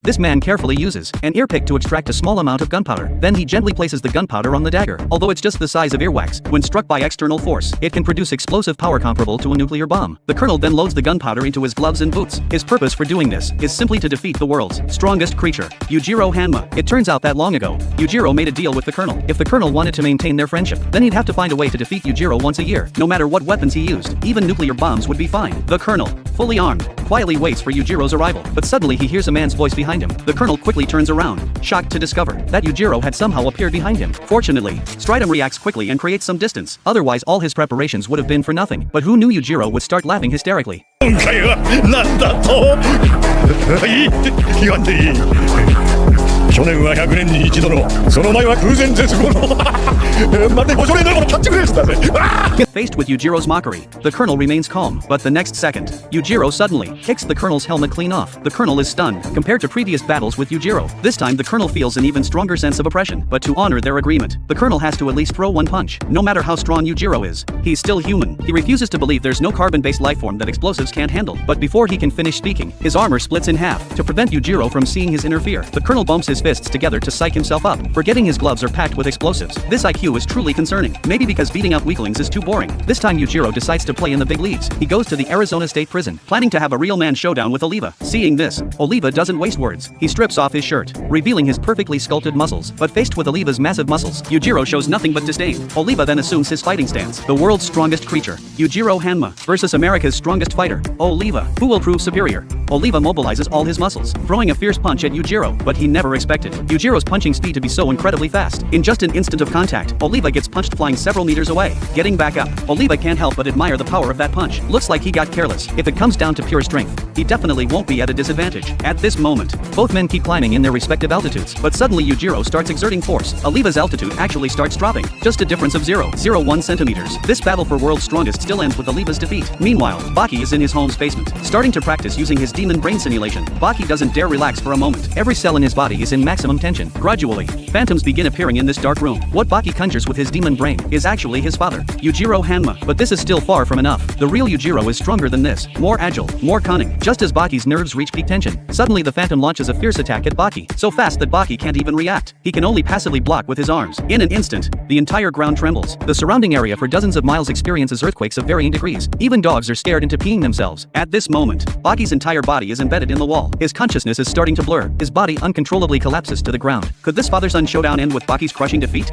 This man carefully uses an ear pick to extract a small amount of gunpowder. Then he gently places the gunpowder on the dagger. Although it's just the size of earwax, when struck by external force, it can produce explosive power comparable to a nuclear bomb. The colonel then loads the gunpowder into his gloves and boots. His purpose for doing this is simply to defeat the world's strongest creature, Yujiro Hanma. It turns out that long ago, Yujiro made a deal with the colonel. If the colonel wanted to maintain their friendship, then he'd have to find a way to defeat Yujiro once a year. No matter what weapons he used, even nuclear bombs would be fine. The colonel, fully armed, quietly waits for Yujiro's arrival, but suddenly he hears a man's voice behind him. The colonel quickly turns around, shocked to discover that Yujiro had somehow appeared behind him. Fortunately, Stridum reacts quickly and creates some distance. Otherwise, all his preparations would have been for nothing. But who knew Yujiro would start laughing hysterically? 今回は何だと言わんでいい去年は100年に一度のその前は空前絶後のまるでボジョレ・ヌーボーのキャッチフレーズだぜ Faced with Yujiro's mockery, the colonel remains calm, but the next second, Yujiro suddenly kicks the colonel's helmet clean off. The colonel is stunned compared to previous battles with Yujiro. This time the colonel feels an even stronger sense of oppression, but to honor their agreement, the colonel has to at least throw one punch. No matter how strong Yujiro is, he's still human. He refuses to believe there's no carbon-based lifeform that explosives can't handle. But before he can finish speaking, his armor splits in half. To prevent Yujiro from seeing his inner fear, the colonel bumps his fists together to psych himself up, forgetting his gloves are packed with explosives. This IQ is truly concerning. Maybe because beating up weaklings is too boring. This time Yujiro decides to play in the big leagues. He goes to the Arizona State Prison, planning to have a real man showdown with Oliva. Seeing this, Oliva doesn't waste words. He strips off his shirt, revealing his perfectly sculpted muscles. But faced with Oliva's massive muscles, Yujiro shows nothing but disdain. Oliva then assumes his fighting stance. The world's strongest creature, Yujiro Hanma, versus America's strongest fighter, Oliva. Who will prove superior? Oliva mobilizes all his muscles, throwing a fierce punch at Yujiro, but he never expected Yujiro's punching speed to be so incredibly fast. In just an instant of contact, Oliva gets punched flying several meters away. Getting back up, Oliva can't help but admire the power of that punch. Looks like he got careless. If it comes down to pure strength, he definitely won't be at a disadvantage. At this moment, both men keep climbing in their respective altitudes, but suddenly Yujiro starts exerting force. Oliva's altitude actually starts dropping, just a difference of 0.01 centimeters. This battle for world's strongest still ends with Oliva's defeat. Meanwhile, Baki is in his home's basement, starting to practice using his demon brain simulation. Baki doesn't dare relax for a moment. Every cell in his body is in maximum tension. Gradually, phantoms begin appearing in this dark room. What Baki conjures with his demon brain is actually his father, Yujiro Hanma. But this is still far from enough. The real Yujiro is stronger than this, more agile, more cunning. Just as Baki's nerves reach peak tension, suddenly the phantom launches a fierce attack at Baki, so fast that Baki can't even react. He can only passively block with his arms. In an instant, the entire ground trembles. The surrounding area for dozens of miles experiences earthquakes of varying degrees. Even dogs are scared into peeing themselves. At this moment, Baki's entire body is embedded in the wall. His consciousness is starting to blur. His body uncontrollably collapses to the ground. Could this father-son showdown end with Baki's crushing defeat?